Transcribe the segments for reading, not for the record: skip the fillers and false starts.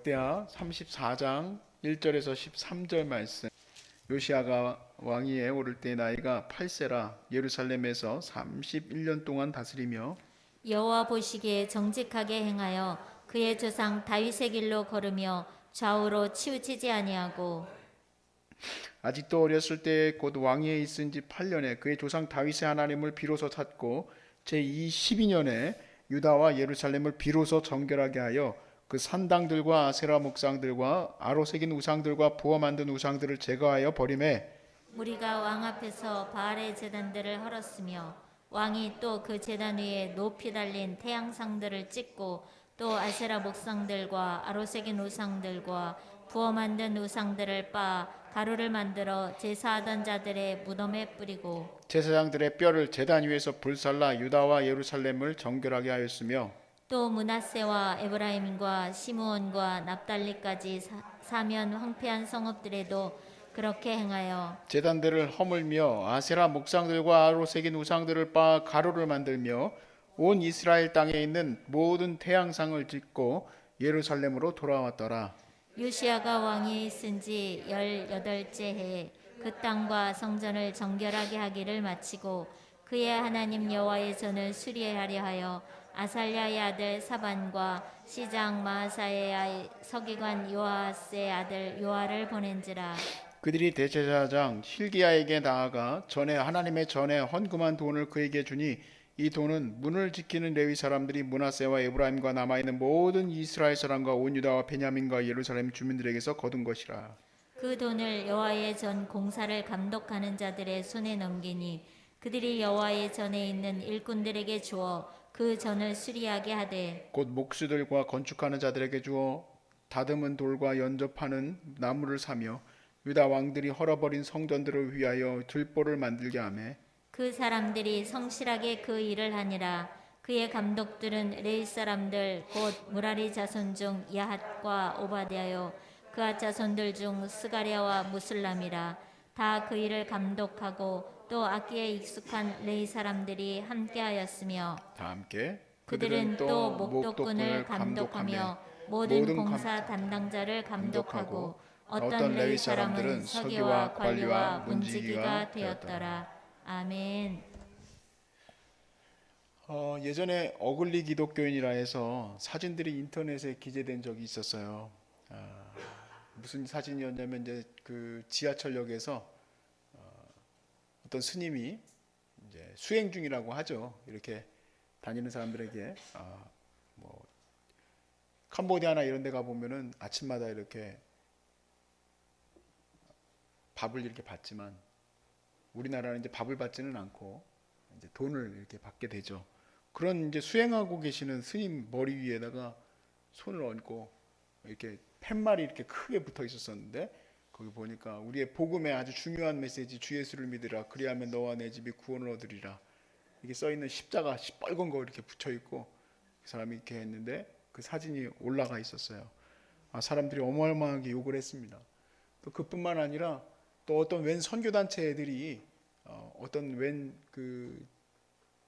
역대하 34장 1절에서 13절 말씀. 요시아가 왕위에 오를 때 나이가 8세라 예루살렘에서 31년 동안 다스리며 여호와 보시기에 정직하게 행하여 그의 조상 다윗의 길로 걸으며 좌우로 치우치지 아니하고 아직도 어렸을 때 곧 왕위에 있은 지 8년에 그의 조상 다윗의 하나님을 비로소 찾고 제12년에 유다와 예루살렘을 비로소 정결하게 하여 그 산당들과 아세라 목상들과 아로 새긴 우상들과 부어 만든 우상들을 제거하여 버리매 우리가 왕 앞에서 바알의 제단들을 헐었으며 왕이 또 그 제단 위에 높이 달린 태양상들을 찍고 또 아세라 목상들과 아로새긴 우상들과 부어 만든 우상들을 빻아 가루를 만들어 제사하던 자들의 무덤에 뿌리고 제사장들의 뼈를 제단 위에서 불살라 유다와 예루살렘을 정결하게 하였으며 또 므낫세와 에브라임과 시므온과 납달리까지 사면 황폐한 성읍들에도 그렇게 행하여 제단들을 허물며 아세라 목상들과 아로 새긴 우상들을 빻아 가루를 만들며 온 이스라엘 땅에 있는 모든 태양상을 짓고 예루살렘으로 돌아왔더라. 요시아가 왕위에 있은 지 18째 해에 그 땅과 성전을 정결하게 하기를 마치고 그의 하나님 여호와의 전을 수리하려 하여 아살랴의 아들 사반과 시장 마아사의 서기관 요아스의 아들 요아를 보낸지라. 그들이 대제사장 힐기야에게 나아가 전에 하나님의 전에 헌금한 돈을 그에게 주니 이 돈은 문을 지키는 레위 사람들이 므낫세와 에브라임과 남아있는 모든 이스라엘 사람과 온 유다와 베냐민과 예루살렘 주민들에게서 거둔 것이라. 그 돈을 여호와의 전 공사를 감독하는 자들의 손에 넘기니 그들이 여호와의 전에 있는 일꾼들에게 주어 그 전을 수리하게 하되 곧 목수들과 건축하는 자들에게 주어 다듬은 돌과 연접하는 나무를 사며 유다 왕들이 헐어버린 성전들을 위하여 들보를 만들게 하며 그 사람들이 성실하게 그 일을 하니라. 그의 감독들은 레위 사람들 곧 무라리 자손 중 야핫과 오바댜요 그앗 자손들 중 스가랴와 무슬람이라. 다 그 일을 감독하고 또 악기에 익숙한 레위 사람들이 함께하였으며 다 함께 그들은 또 목독꾼을 감독하며 모든 공사 담당자를 감독하고 어떤 레위 사람은 서기와 관리와 문지기가 되었더라. 아멘. 예전에 어글리 기독교인이라 해서 사진들이 인터넷에 기재된 적이 있었어요. 무슨 사진이었냐면 이제 그 지하철역에서 어떤 스님이 이제 수행 중이라고 하죠. 이렇게 다니는 사람들에게 뭐 캄보디아나 이런 데 가 보면은 아침마다 이렇게 밥을 이렇게 받지만 우리나라는 이제 밥을 받지는 않고 이제 돈을 이렇게 받게 되죠. 그런 이제 수행하고 계시는 스님 머리 위에다가 손을 얹고 이렇게 팻말이 이렇게 크게 붙어 있었었는데 거기 보니까 우리의 복음의 아주 중요한 메시지 주 예수를 믿으라 그리하면 너와 내 집이 구원을 얻으리라 이게 써 있는 십자가 빨간 거 이렇게 붙여 있고 그 사람이 이렇게 했는데 그 사진이 올라가 있었어요. 사람들이 어마어마하게 욕을 했습니다. 또 그뿐만 아니라 또 어떤 웬 선교 단체 애들이 어떤 웬 그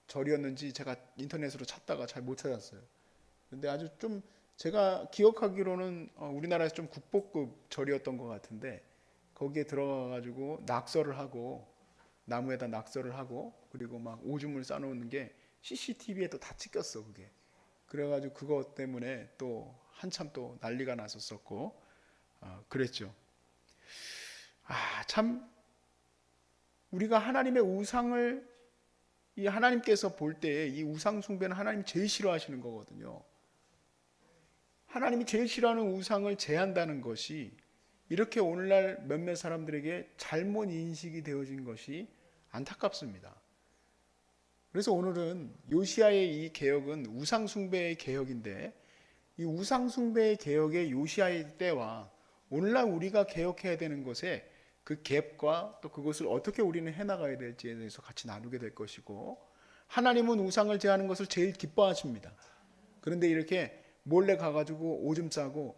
절이었는지 제가 인터넷으로 찾다가 잘 못 찾았어요. 근데 아주 좀 제가 기억하기로는 우리나라에서 좀 국보급 절이었던 것 같은데 거기에 들어가 가지고 낙서를 하고 나무에다 낙서를 하고 그리고 막 오줌을 싸놓는 게 CCTV에 또 다 찍혔어 그게. 그래가지고 그것 때문에 또 한참 또 난리가 났었었고 그랬죠. 참 우리가 하나님의 우상을 이 하나님께서 볼 때 이 우상 숭배는 하나님이 제일 싫어하시는 거거든요. 하나님이 제일 싫어하는 우상을 제한다는 것이 이렇게 오늘날 몇몇 사람들에게 잘못 인식이 되어진 것이 안타깝습니다. 그래서 오늘은 요시아의 이 개혁은 우상 숭배의 개혁인데 이 우상 숭배의 개혁의 요시아의 때와 오늘날 우리가 개혁해야 되는 것에 그 갭과 또 그것을 어떻게 우리는 해나가야 될지에 대해서 같이 나누게 될 것이고 하나님은 우상을 제하는 것을 제일 기뻐하십니다. 그런데 이렇게 몰래 가가지고 오줌 싸고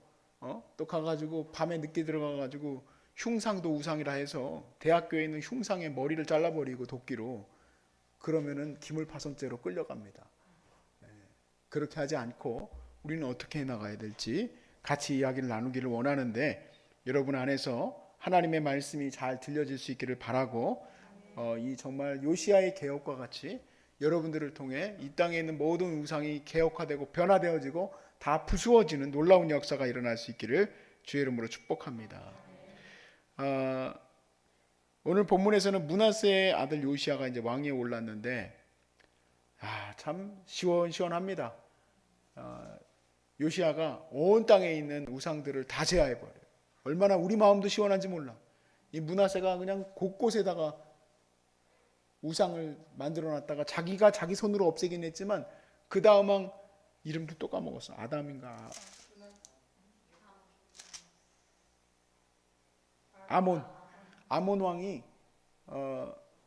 또 가가지고 밤에 늦게 들어가가지고 흉상도 우상이라 해서 대학교에 있는 흉상의 머리를 잘라버리고 도끼로 그러면은 기물파손죄로 끌려갑니다. 그렇게 하지 않고 우리는 어떻게 해나가야 될지 같이 이야기를 나누기를 원하는데 여러분 안에서 하나님의 말씀이 잘 들려질 수 있기를 바라고 이 정말 요시아의 개혁과 같이 여러분들을 통해 이 땅에 있는 모든 우상이 개혁화되고 변화되어지고 다 부수어지는 놀라운 역사가 일어날 수 있기를 주의 이름으로 축복합니다. 오늘 본문에서는 므낫세의 아들 요시아가 이제 왕위에 올랐는데 참 시원시원합니다. 요시아가 온 땅에 있는 우상들을 다 제하해버려요. 얼마나 우리 마음도 시원한지 몰라. 이 므낫세가 그냥 곳곳에다가 우상을 만들어놨다가 자기가 자기 손으로 없애긴 했지만 그 다음 왕 이름도 또 까먹었어. 아담인가? 아몬 왕이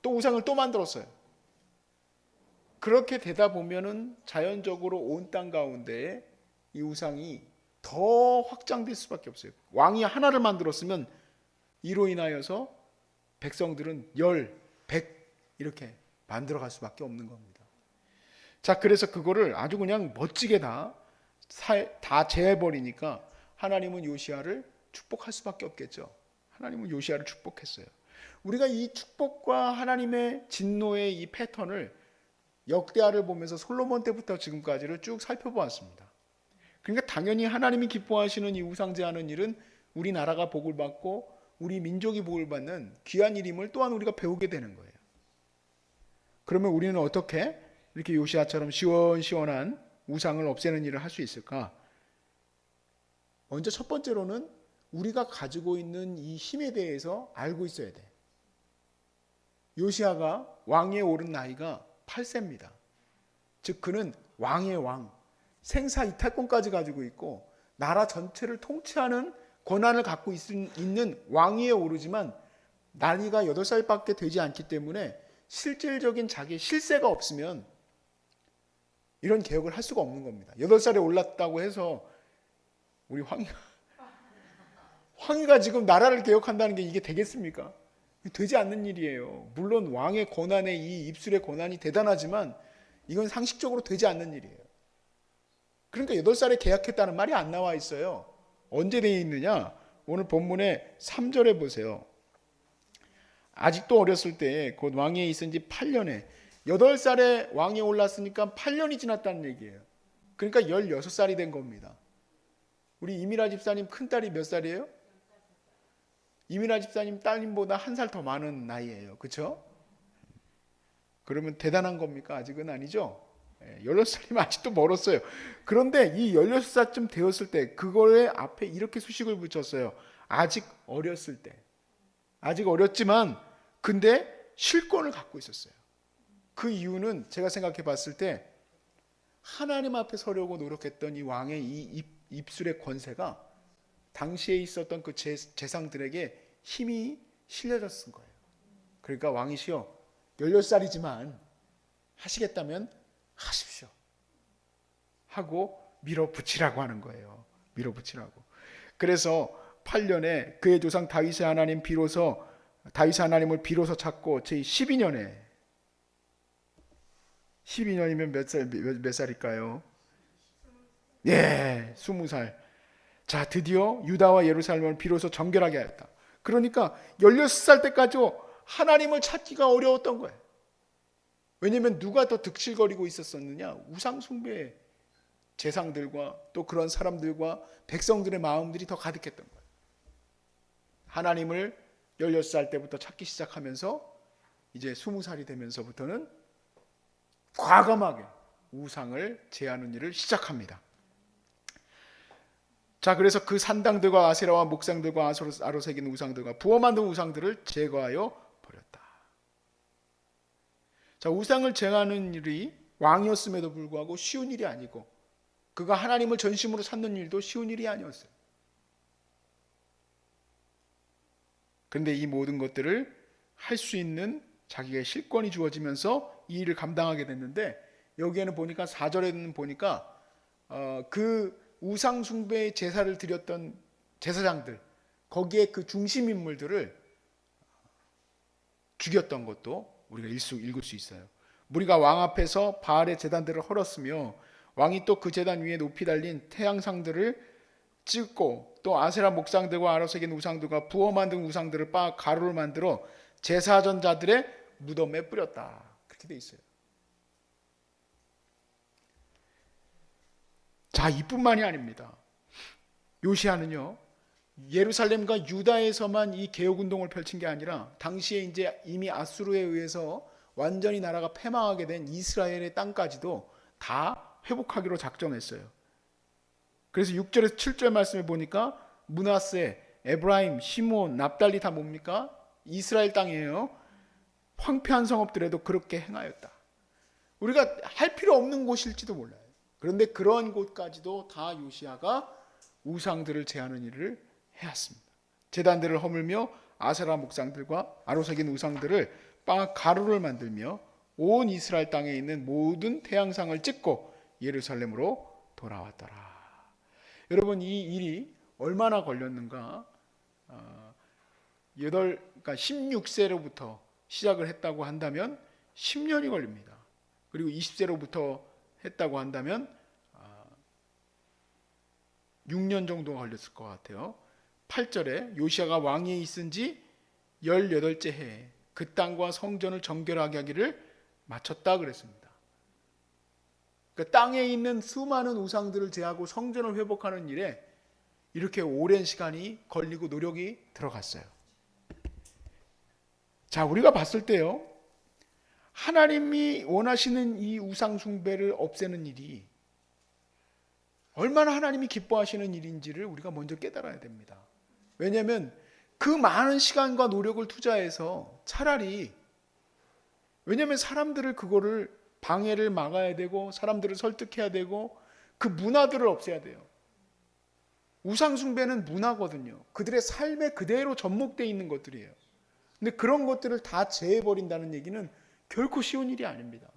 또 우상을 또 만들었어요. 그렇게 되다 보면은 자연적으로 온 땅 가운데에 이 우상이 더 확장될 수밖에 없어요. 왕이 하나를 만들었으면 이로 인하여서 백성들은 10, 100 이렇게 만들어갈 수밖에 없는 겁니다. 자, 그래서 그거를 아주 그냥 멋지게 다 제해버리니까 하나님은 요시아를 축복할 수밖에 없겠죠. 하나님은 요시아를 축복했어요. 우리가 이 축복과 하나님의 진노의 이 패턴을 역대하를 보면서 솔로몬 때부터 지금까지를 쭉 살펴보았습니다. 그러니까 당연히 하나님이 기뻐하시는 이 우상제하는 일은 우리나라가 복을 받고 우리 민족이 복을 받는 귀한 일임을 또한 우리가 배우게 되는 거예요. 그러면 우리는 어떻게 이렇게 요시아처럼 시원시원한 우상을 없애는 일을 할 수 있을까? 먼저 첫 번째로는 우리가 가지고 있는 이 힘에 대해서 알고 있어야 돼. 요시아가 왕위에 오른 나이가 8세입니다. 즉 그는 왕의 왕, 생사 이탈권까지 가지고 있고 나라 전체를 통치하는 권한을 갖고 있는 왕위에 오르지만 나이가 8살밖에 되지 않기 때문에 실질적인 자기의 실세가 없으면 이런 개혁을 할 수가 없는 겁니다. 8살에 올랐다고 해서 우리 황희가 지금 나라를 개혁한다는 게 이게 되겠습니까? 되지 않는 일이에요. 물론 왕의 권한에 이 입술의 권한이 대단하지만 이건 상식적으로 되지 않는 일이에요. 그러니까 8살에 계약했다는 말이 안 나와 있어요. 언제 되어 있느냐? 오늘 본문의 3절에 보세요. 아직도 어렸을 때 곧 왕위에 있은 지 8년에 8살에 왕위에 올랐으니까 8년이 지났다는 얘기예요. 그러니까 16살이 된 겁니다. 우리 이미라 집사님 큰딸이 몇 살이에요? 이미라 집사님 딸님보다 1살 더 많은 나이예요. 그렇죠? 그러면 대단한 겁니까? 아직은 아니죠? 16살이면 아직도 멀었어요. 그런데 이 16살쯤 되었을 때 그거에 앞에 이렇게 수식을 붙였어요. 아직 어렸을 때. 아직 어렸지만 근데 실권을 갖고 있었어요. 그 이유는 제가 생각해 봤을 때 하나님 앞에 서려고 노력했던 이 왕의 이 입술의 권세가 당시에 있었던 그 재상들에게 힘이 실려졌을 거예요. 그러니까 왕이시여 16살이지만 하시겠다면 하십시오 하고 밀어붙이라고 하는 거예요. 밀어붙이라고. 그래서 8년에 그의 조상 다윗의 하나님을 비로소 찾고 제 12년에 12년이면 몇 살일까요? 예, 20살. 자, 드디어 유다와 예루살렘을 비로소 정결하게 하였다. 그러니까 16살 때까지 하나님을 찾기가 어려웠던 거예요. 왜냐하면 누가 더 득실거리고 있었느냐? 우상 숭배의 재상들과 또 그런 사람들과 백성들의 마음들이 더 가득했던 거예요. 하나님을 16살 때부터 찾기 시작하면서 이제 20살이 되면서부터는 과감하게 우상을 제하는 일을 시작합니다. 자, 그래서 그 산당들과 아세라와 목상들과 아로 새긴 우상들과 부어 만든 우상들을 제거하여 버렸다. 자, 우상을 제하는 일이 왕이었음에도 불구하고 쉬운 일이 아니고 그가 하나님을 전심으로 찾는 일도 쉬운 일이 아니었어요. 그런데 이 모든 것들을 할 수 있는 자기의 실권이 주어지면서 이 일을 감당하게 됐는데 여기에는 보니까 4절에는 보니까 그 우상 숭배의 제사를 드렸던 제사장들 거기에 그 중심 인물들을 죽였던 것도 우리가 읽을 수 있어요. 무리가 왕 앞에서 바알의 제단들을 헐었으며 왕이 또 그 제단 위에 높이 달린 태양상들을 찍고 또 아세라 목상들과 아로색인 우상들과 부어 만든 우상들을 빻아 가루를 만들어 제사전자들의 무덤에 뿌렸다. 그렇게 돼 있어요. 자, 이뿐만이 아닙니다. 요시야는요, 예루살렘과 유다에서만 이 개혁운동을 펼친 게 아니라 당시에 이제 이미 아수르에 의해서 완전히 나라가 패망하게 된 이스라엘의 땅까지도 다 회복하기로 작정했어요. 그래서 6절에서 7절 말씀을 보니까 므낫세, 에브라임, 시므온, 납달리 다 뭡니까? 이스라엘 땅이에요. 황폐한 성읍들에도 그렇게 행하였다. 우리가 할 필요 없는 곳일지도 몰라요. 그런데 그런 곳까지도 다 요시야가 우상들을 제하는 일을 해왔습니다. 제단들을 허물며 아세라 목상들과 아로색인 우상들을 빻아 가루를 만들며 온 이스라엘 땅에 있는 모든 태양상을 찍고 예루살렘으로 돌아왔더라. 여러분, 이 일이 얼마나 걸렸는가? 그러니까 16세로부터 시작을 했다고 한다면 10년이 걸립니다. 그리고 20세로부터 했다고 한다면 6년 정도 걸렸을 것 같아요. 8절에 요시야가 왕위에 있은 지 18째 해에 그 땅과 성전을 정결하게 하기를 마쳤다 그랬습니다. 그러니까 땅에 있는 수많은 우상들을 제하고 성전을 회복하는 일에 이렇게 오랜 시간이 걸리고 노력이 들어갔어요. 자, 우리가 봤을 때요, 하나님이 원하시는 이 우상 숭배를 없애는 일이 얼마나 하나님이 기뻐하시는 일인지를 우리가 먼저 깨달아야 됩니다. 왜냐하면 그 많은 시간과 노력을 투자해서 차라리, 왜냐하면 사람들을 그거를 방해를 막아야 되고 사람들을 설득해야 되고 그 문화들을 없애야 돼요. 우상 숭배는 문화거든요. 그들의 삶에 그대로 접목되어 있는 것들이에요. 근데 그런 것들을 다 제해버린다는 얘기는 결코 쉬운 일이 아닙니다.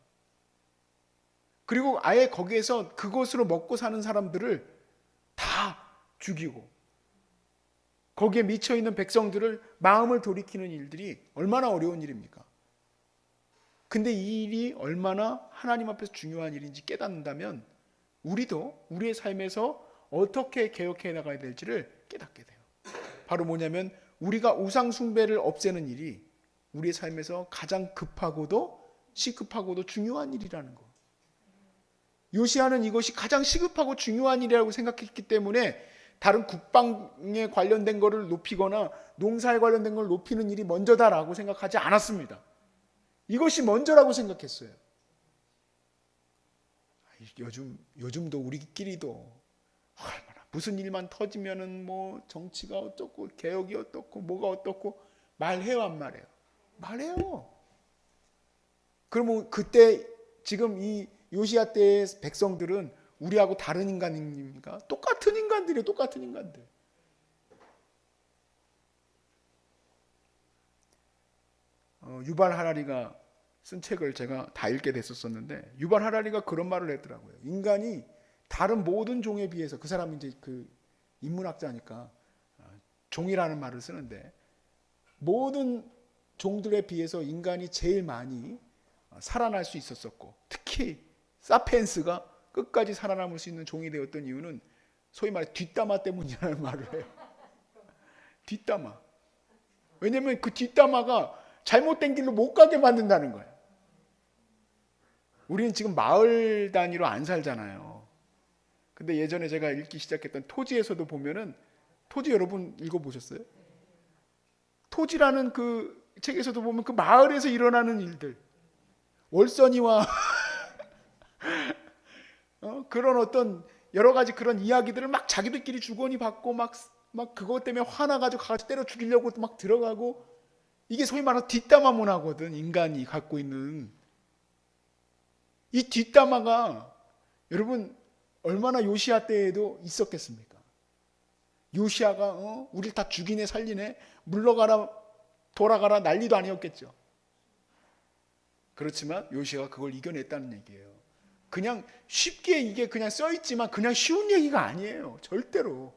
그리고 아예 거기에서 그것으로 먹고 사는 사람들을 다 죽이고 거기에 미쳐있는 백성들을 마음을 돌이키는 일들이 얼마나 어려운 일입니까? 근데 이 일이 얼마나 하나님 앞에서 중요한 일인지 깨닫는다면 우리도 우리의 삶에서 어떻게 개혁해 나가야 될지를 깨닫게 돼요. 바로 뭐냐면 우리가 우상 숭배를 없애는 일이 우리의 삶에서 가장 급하고도 시급하고도 중요한 일이라는 거. 요시야는 이것이 가장 시급하고 중요한 일이라고 생각했기 때문에 다른 국방에 관련된 것을 높이거나 농사에 관련된 걸 높이는 일이 먼저다라고 생각하지 않았습니다. 이것이 먼저라고 생각했어요. 요즘도 우리끼리도 얼마나 무슨 일만 터지면은 뭐 정치가 어떻고 개혁이 어떻고 뭐가 어떻고 말해요, 안 말해요? 말해요. 그러면 그때 지금 이 요시야 때의 백성들은 우리하고 다른 인간입니까? 똑같은 인간들이에요. 똑같은 인간들. 유발 하라리가 쓴 책을 제가 다 읽게 됐었는데 유발 하라리가 그런 말을 했더라고요. 인간이 다른 모든 종에 비해서, 그 사람이 이제 그 인문학자니까 종이라는 말을 쓰는데, 모든 종들에 비해서 인간이 제일 많이 살아날 수 있었었고 특히 사피엔스가 끝까지 살아남을 수 있는 종이 되었던 이유는 소위 말해 뒷담화 때문이라는 말을 해요. 뒷담화. 왜냐하면 그 뒷담화가 잘못된 길로 못 가게 만든다는 거예요. 우리는 지금 마을 단위로 안 살잖아요. 근데 예전에 제가 읽기 시작했던 토지에서도 보면은, 토지 여러분 읽어보셨어요? 토지라는 그 책에서도 보면 그 마을에서 일어나는 일들, 월선이와 그런 어떤 여러 가지 그런 이야기들을 막 자기들끼리 주거니 받고 막 그것 때문에 화나가지고 가서 때려 죽이려고 막 들어가고, 이게 소위 말하는 뒷담화 문화거든. 인간이 갖고 있는 이 뒷담화가 여러분 얼마나 요시야 때에도 있었겠습니까? 요시야가 우리를 다 죽이네 살리네 물러가라 돌아가라 난리도 아니었겠죠. 그렇지만 요시야가 그걸 이겨냈다는 얘기예요. 그냥 쉽게 이게 그냥 써있지만 그냥 쉬운 얘기가 아니에요. 절대로.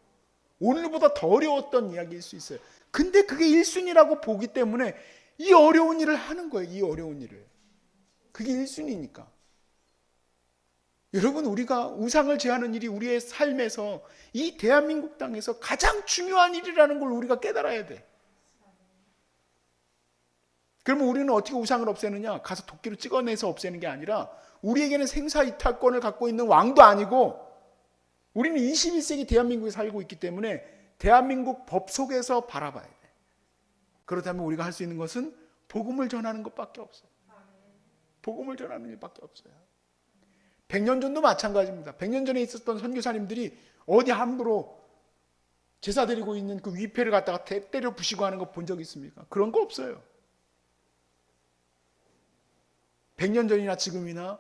오늘보다 더 어려웠던 이야기일 수 있어요. 근데 그게 1순위라고 보기 때문에 이 어려운 일을 하는 거예요. 이 어려운 일을. 그게 1순위니까. 여러분, 우리가 우상을 제하는 일이 우리의 삶에서, 이 대한민국 땅에서 가장 중요한 일이라는 걸 우리가 깨달아야 돼. 그러면 우리는 어떻게 우상을 없애느냐? 가서 도끼로 찍어내서 없애는 게 아니라, 우리에게는 생사이탈권을 갖고 있는 왕도 아니고, 우리는 21세기 대한민국에 살고 있기 때문에 대한민국 법 속에서 바라봐야 돼. 그렇다면 우리가 할 수 있는 것은 복음을 전하는 것밖에 없어. 복음을 전하는 일밖에 없어요. 100년 전도 마찬가지입니다. 100년 전에 있었던 선교사님들이 어디 함부로 제사 드리고 있는 그 위패를 갖다가 때려 부시고 하는 거 본 적 있습니까? 그런 거 없어요. 100년 전이나 지금이나,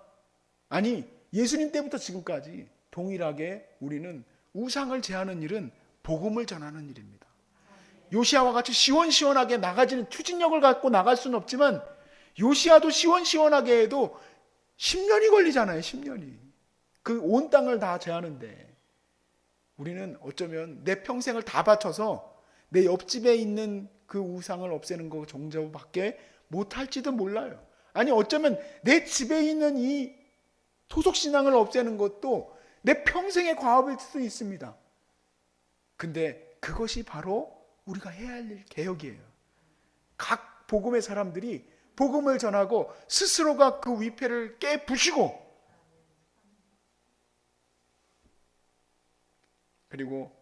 아니 예수님 때부터 지금까지 동일하게 우리는 우상을 제하는 일은 복음을 전하는 일입니다. 요시아와 같이 시원시원하게 나가지는 추진력을 갖고 나갈 수는 없지만, 요시아도 시원시원하게 해도 10년이 걸리잖아요. 10년이. 그 온 땅을 다 제하는데, 우리는 어쩌면 내 평생을 다 바쳐서 내 옆집에 있는 그 우상을 없애는 거 정도밖에 못할지도 몰라요. 아니 어쩌면 내 집에 있는 이 토속신앙을 없애는 것도 내 평생의 과업일 수도 있습니다. 근데 그것이 바로 우리가 해야 할 일, 개혁이에요. 각 복음의 사람들이 복음을 전하고 스스로가 그 위패를 깨부시고, 그리고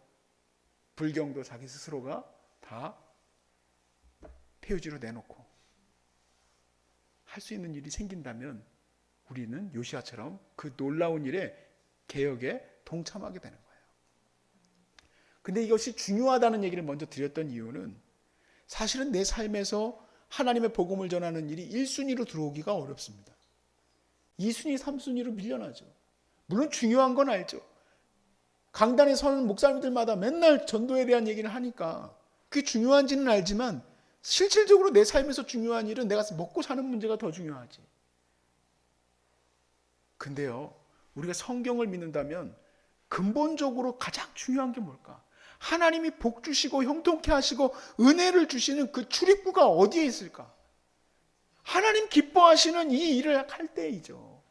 불경도 자기 스스로가 다 폐유지로 내놓고 할 수 있는 일이 생긴다면, 우리는 요시아처럼 그 놀라운 일에, 개혁에 동참하게 되는 거예요. 근데 이것이 중요하다는 얘기를 먼저 드렸던 이유는, 사실은 내 삶에서 하나님의 복음을 전하는 일이 1순위로 들어오기가 어렵습니다. 2순위, 3순위로 밀려나죠. 물론 중요한 건 알죠. 강단에 서는 목사님들마다 맨날 전도에 대한 얘기를 하니까 그게 중요한지는 알지만, 실질적으로 내 삶에서 중요한 일은 내가 먹고 사는 문제가 더 중요하지. 근데요, 우리가 성경을 믿는다면 근본적으로 가장 중요한 게 뭘까? 하나님이 복 주시고 형통케 하시고 은혜를 주시는 그 출입구가 어디에 있을까? 하나님 기뻐하시는 이 일을 할 때이죠.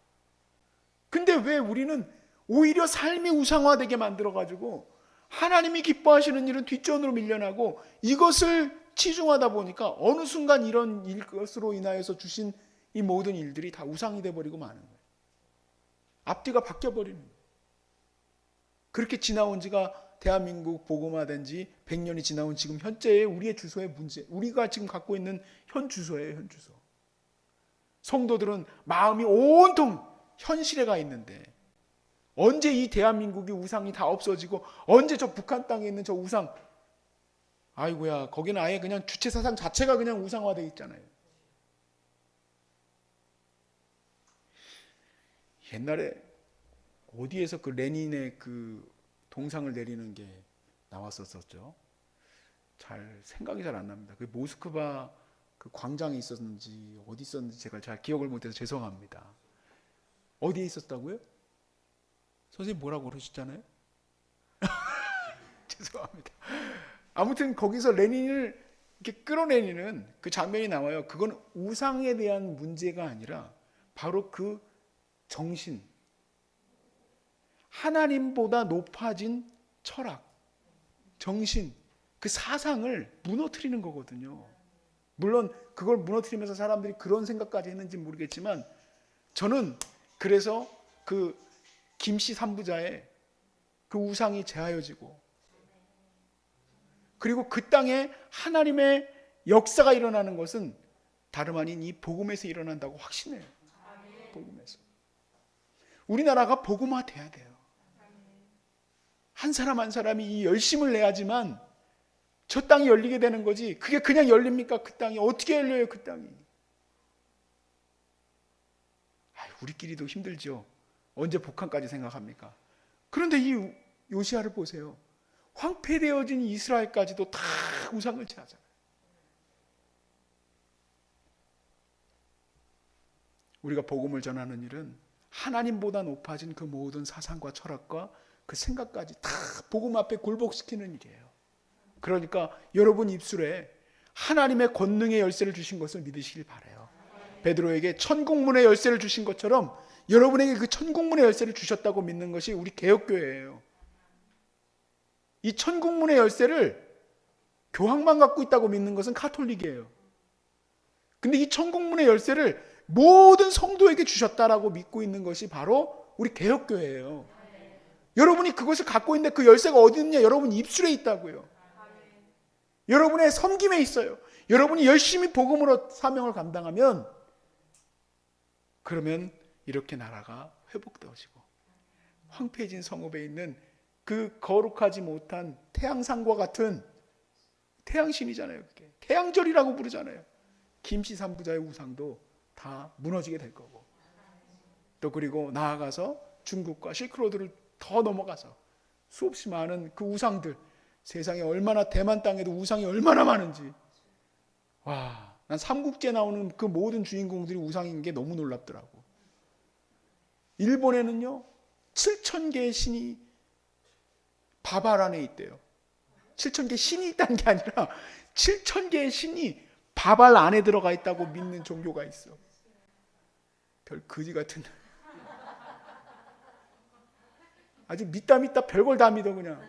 근데 왜 우리는 오히려 삶이 우상화되게 만들어가지고 하나님이 기뻐하시는 일은 뒷전으로 밀려나고, 이것을 치중하다 보니까 어느 순간 이런 것으로 인하여서 주신 이 모든 일들이 다 우상이 돼버리고 마는 거예요. 앞뒤가 바뀌어버리는 거예요. 그렇게 지나온 지가, 대한민국 복음화된 지 100년이 지나온 지금 현재의 우리의 주소의 문제, 우리가 지금 갖고 있는 현 주소예요. 현 주소. 성도들은 마음이 온통 현실에 가 있는데, 언제 이 대한민국이 우상이 다 없어지고, 언제 저 북한 땅에 있는 저 우상, 아이고야, 거기는 아예 그냥 주체사상 자체가 그냥 우상화되어 있잖아요. 옛날에 어디에서 그 레닌의 그 동상을 내리는 게 나왔었죠. 생각이 잘 안 납니다. 그 모스크바 그 광장에 있었는지 어디 있었는지 제가 잘 기억을 못해서 죄송합니다. 어디에 있었다고요? 선생님 뭐라고 그러셨잖아요? 죄송합니다. 아무튼 거기서 레닌을 이렇게 끌어내리는 그 장면이 나와요. 그건 우상에 대한 문제가 아니라 바로 그 정신, 하나님보다 높아진 철학, 정신, 그 사상을 무너뜨리는 거거든요. 물론 그걸 무너뜨리면서 사람들이 그런 생각까지 했는지 모르겠지만, 저는 그래서 그 김씨 삼부자의 그 우상이 제하여지고, 그리고 그 땅에 하나님의 역사가 일어나는 것은 다름 아닌 이 복음에서 일어난다고 확신해요. 복음에서. 우리나라가 복음화돼야 돼요. 한 사람 한 사람이 이 열심을 내야지만 저 땅이 열리게 되는 거지. 그게 그냥 열립니까? 그 땅이 어떻게 열려요? 그 땅이. 우리끼리도 힘들죠. 언제 북한까지 생각합니까? 그런데 이 요시아를 보세요. 황폐되어진 이스라엘까지도 다 우상을 제하잖아요. 우리가 복음을 전하는 일은 하나님보다 높아진 그 모든 사상과 철학과 그 생각까지 다 복음 앞에 굴복시키는 일이에요. 그러니까 여러분 입술에 하나님의 권능의 열쇠를 주신 것을 믿으시길 바라요. 베드로에게 천국문의 열쇠를 주신 것처럼 여러분에게 그 천국문의 열쇠를 주셨다고 믿는 것이 우리 개혁교회예요. 이 천국문의 열쇠를 교황만 갖고 있다고 믿는 것은 가톨릭이에요. 근데 이 천국문의 열쇠를 모든 성도에게 주셨다라고 믿고 있는 것이 바로 우리 개혁교회예요. 여러분이 그것을 갖고 있는데 그 열쇠가 어디 있느냐? 여러분 입술에 있다고요. 여러분의 섬김에 있어요. 여러분이 열심히 복음으로 사명을 감당하면, 그러면 이렇게 나라가 회복되어지고 황폐해진 성읍에 있는 그 거룩하지 못한 태양상과 같은, 태양신이잖아요. 그게 태양절이라고 부르잖아요. 김씨 삼부자의 우상도 다 무너지게 될 거고, 또 그리고 나아가서 중국과 실크로드를 더 넘어가서 수없이 많은 그 우상들, 세상에 얼마나, 대만 땅에도 우상이 얼마나 많은지, 와, 난 삼국지에 나오는 그 모든 주인공들이 우상인 게 너무 놀랍더라고. 일본에는요 7,000개의 신이 바발 안에 있대요. 7,000개 신이 있다는 게 아니라 7,000개의 신이 바발 안에 들어가 있다고 믿는 종교가 있어. 별 거지 같은, 아주 믿다 별걸 다 믿어. 그냥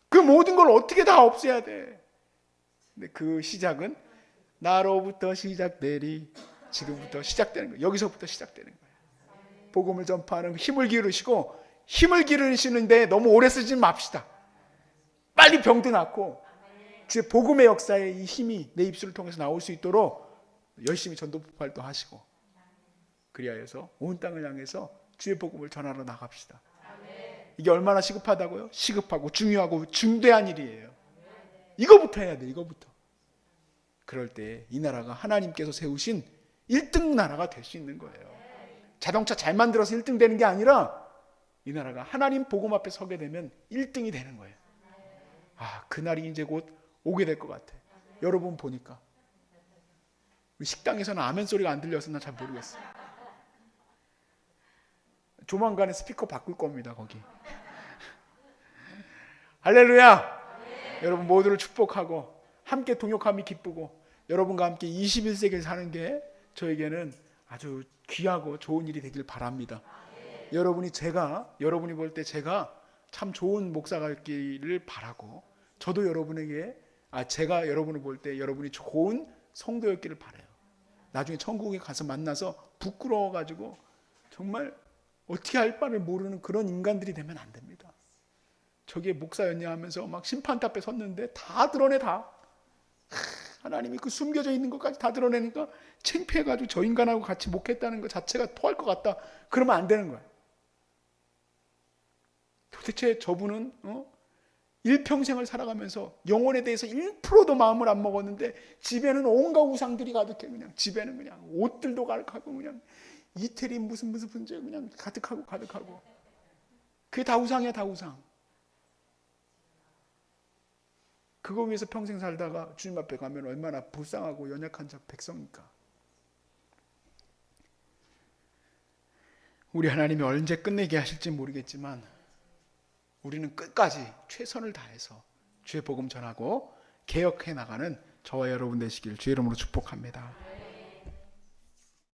그 모든 걸 어떻게 다 없애야 돼. 근데 그 시작은 나로부터 시작되리, 지금부터 시작되는 거예요. 여기서부터 시작되는 거예요. 복음을 전파하는 힘을 기르시고, 힘을 기르시는데 너무 오래 쓰지 맙시다. 빨리 병도 낫고 주의 복음의 역사에 이 힘이 내 입술을 통해서 나올 수 있도록 열심히 전도폭발도 하시고, 그리하여서 온 땅을 향해서 주의 복음을 전하러 나갑시다. 이게 얼마나 시급하다고요? 시급하고 중요하고 중대한 일이에요. 이거부터 해야 돼. 이거부터. 그럴 때 이 나라가 하나님께서 세우신 1등 나라가 될 수 있는 거예요. 자동차 잘 만들어서 1등 되는 게 아니라 이 나라가 하나님 복음 앞에 서게 되면 1등이 되는 거예요. 아, 그날이 이제 곧 오게 될 것 같아. 여러분 보니까 식당에서는 아멘 소리가 안 들려서 나 잘 모르겠어요. 조만간에 스피커 바꿀 겁니다. 거기. 할렐루야. 여러분 모두를 축복하고 함께 동역함이 기쁘고, 여러분과 함께 21세기를 사는 게 저에게는 아주 귀하고 좋은 일이 되길 바랍니다. 여러분이 볼 때 제가 참 좋은 목사가 있기를 바라고, 저도 제가 여러분을 볼 때 여러분이 좋은 성도였기를 바라요. 나중에 천국에 가서 만나서 부끄러워가지고 정말 어떻게 할 바를 모르는 그런 인간들이 되면 안 됩니다. 저기에 목사였냐 하면서 막 심판대 앞에 섰는데 다 드러내. 다 하나님이 그 숨겨져 있는 것까지 다 드러내니까 창피해가지고 저 인간하고 같이 목했다는 것 자체가 토할 것 같다. 그러면 안 되는 거예요. 도대체 저분은 일평생을 살아가면서 영혼에 대해서 1%도 마음을 안 먹었는데 집에는 온갖 우상들이 가득해. 그냥 집에는 그냥 옷들도 가득하고, 그냥 이태리 무슨 분재 그냥 가득하고. 그게 다 우상이야. 다 우상. 그거 위해서 평생 살다가 주님 앞에 가면 얼마나 불쌍하고 연약한 자 백성입니까? 우리 하나님이 언제 끝내게 하실지 모르겠지만 우리는 끝까지 최선을 다해서 주의 복음 전하고 개혁해 나가는 저와 여러분 되시길 주의 이름으로 축복합니다.